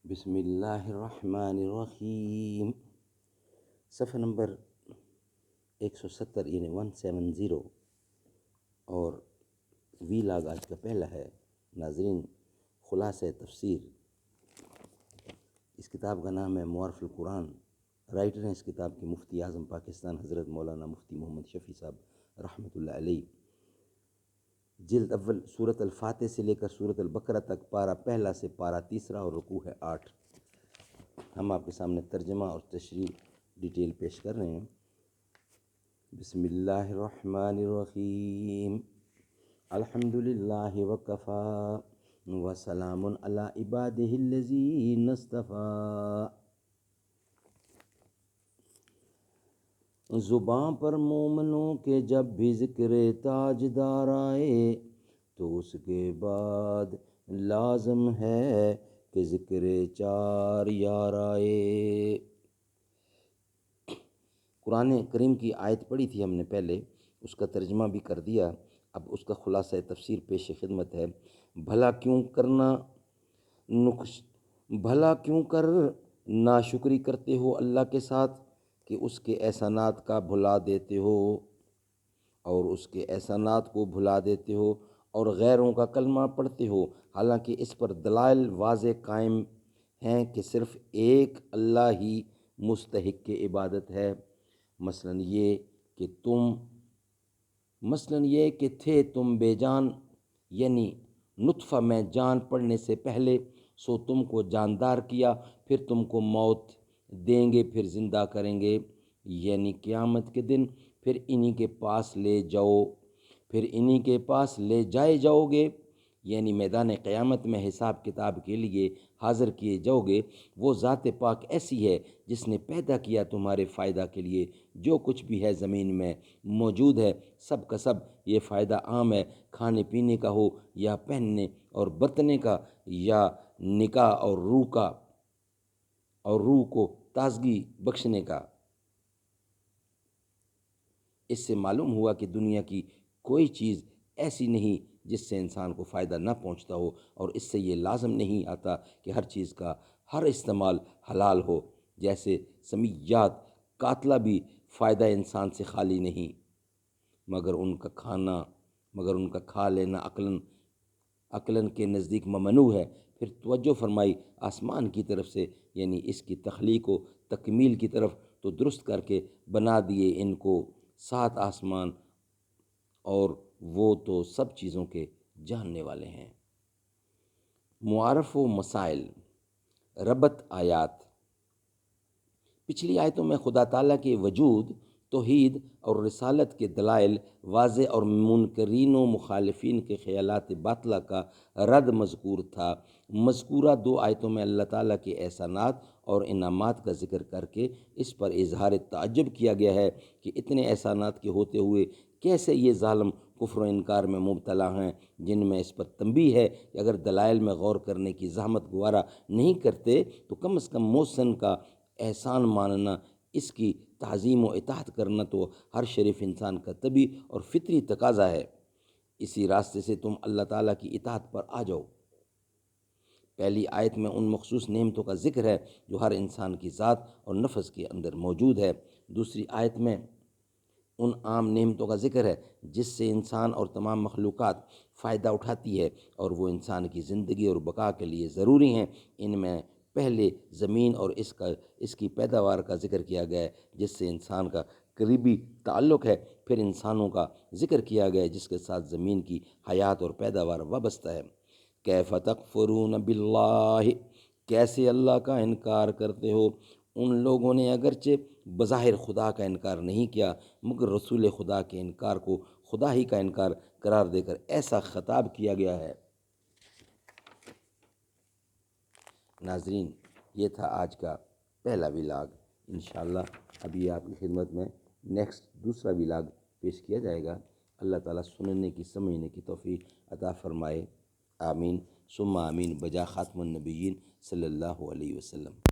بسم اللہ الرحمن الرحیم۔ صفحہ نمبر 170 یعنی 170 اور وی لاگ آج کا پہلا ہے۔ ناظرین، خلاصہ تفسیر، اس کتاب کا نام ہے معارف القرآن۔ رائٹر ہیں اس کتاب کے مفتی اعظم پاکستان حضرت مولانا مفتی محمد شفیع صاحب رحمۃ اللہ علیہ۔ جلد اول، سورۃ الفاتح سے لے کر سورۃ البقرہ تک، پارہ پہلا سے پارہ تیسرا اور رکوع ہے 8۔ ہم آپ کے سامنے ترجمہ اور تشریح ڈیٹیل پیش کر رہے ہیں۔ بسم اللہ الرحمن الرحیم۔ الحمد للہ وکفیٰ وسلام علی عبادہ الذین اصطفیٰ۔ زباں پر مومنوں کے جب بھی ذکر تاجدار آئے تو اس کے بعد لازم ہے کہ ذکر چار یار آئے۔ قرآن کریم کی آیت پڑھی تھی ہم نے پہلے، اس کا ترجمہ بھی کر دیا، اب اس کا خلاصہ تفسیر پیش خدمت ہے۔ بھلا کیوں کر ناشکری کرتے ہو اللہ کے ساتھ کہ اس کے احسانات کا بھلا دیتے ہو، اور اس کے احسانات کو بھلا دیتے ہو اور غیروں کا کلمہ پڑھتے ہو، حالانکہ اس پر دلائل واضح قائم ہیں کہ صرف ایک اللہ ہی مستحق عبادت ہے۔ مثلاً یہ کہ تھے تم بے جان، یعنی نطفہ میں جان پڑنے سے پہلے، سو تم کو جاندار کیا، پھر تم کو موت دیں گے، پھر زندہ کریں گے، یعنی قیامت کے دن، پھر انہی کے پاس لے جائے جاؤ گے، یعنی میدان قیامت میں حساب کتاب کے لیے حاضر کیے جاؤ گے۔ وہ ذات پاک ایسی ہے جس نے پیدا کیا تمہارے فائدہ کے لیے جو کچھ بھی ہے زمین میں موجود ہے، سب کا سب یہ فائدہ عام ہے، کھانے پینے کا ہو یا پہننے اور برتنے کا، یا نکاح اور روح کو تازگی بخشنے کا۔ اس سے معلوم ہوا کہ دنیا کی کوئی چیز ایسی نہیں جس سے انسان کو فائدہ نہ پہنچتا ہو، اور اس سے یہ لازم نہیں آتا کہ ہر چیز کا ہر استعمال حلال ہو۔ جیسے سمیات قاتلہ بھی فائدہ انسان سے خالی نہیں، مگر ان کا کھا لینا عقلاً کے نزدیک ممنوع ہے۔ پھر توجہ فرمائی آسمان کی طرف سے، یعنی اس کی تخلیق و تکمیل کی طرف، تو درست کر کے بنا دیے ان کو 7 آسمان، اور وہ تو سب چیزوں کے جاننے والے ہیں۔ معارف و مسائل، ربط آیات۔ پچھلی آیتوں میں خدا تعالیٰ کے وجود، توحید اور رسالت کے دلائل واضح اور منکرین و مخالفین کے خیالات باطلہ کا رد مذکور تھا۔ مذکورہ 2 آیتوں میں اللہ تعالیٰ کے احسانات اور انعامات کا ذکر کر کے اس پر اظہار تعجب کیا گیا ہے کہ اتنے احسانات کے ہوتے ہوئے کیسے یہ ظالم کفر و انکار میں مبتلا ہیں، جن میں اس پر تنبیہ ہے کہ اگر دلائل میں غور کرنے کی زحمت گوارا نہیں کرتے تو کم از کم محسن کا احسان ماننا، اس کی تعظیم و اطاعت کرنا تو ہر شریف انسان کا طبعی اور فطری تقاضا ہے۔ اسی راستے سے تم اللہ تعالیٰ کی اطاعت پر آ جاؤ۔ پہلی آیت میں ان مخصوص نعمتوں کا ذکر ہے جو ہر انسان کی ذات اور نفس کے اندر موجود ہے۔ دوسری آیت میں ان عام نعمتوں کا ذکر ہے جس سے انسان اور تمام مخلوقات فائدہ اٹھاتی ہے اور وہ انسان کی زندگی اور بقا کے لیے ضروری ہیں۔ ان میں پہلے زمین اور اس کی پیداوار کا ذکر کیا گیا ہے جس سے انسان کا قریبی تعلق ہے، پھر انسانوں کا ذکر کیا گیا ہے جس کے ساتھ زمین کی حیات اور پیداوار وابستہ ہے۔ کیف تکفرون باللہ، کیسے اللہ کا انکار کرتے ہو؟ ان لوگوں نے اگرچہ بظاہر خدا کا انکار نہیں کیا، مگر رسول خدا کے انکار کو خدا ہی کا انکار قرار دے کر ایسا خطاب کیا گیا ہے۔ ناظرین، یہ تھا آج کا پہلا ولاگ۔ انشاءاللہ ابھی آپ کی خدمت میں دوسرا ولاگ پیش کیا جائے گا۔ اللہ تعالیٰ سننے کی سمجھنے کی توفیق عطا فرمائے، آمین ثم آمین، بجا خاتم النبیین صلی اللہ علیہ وسلم۔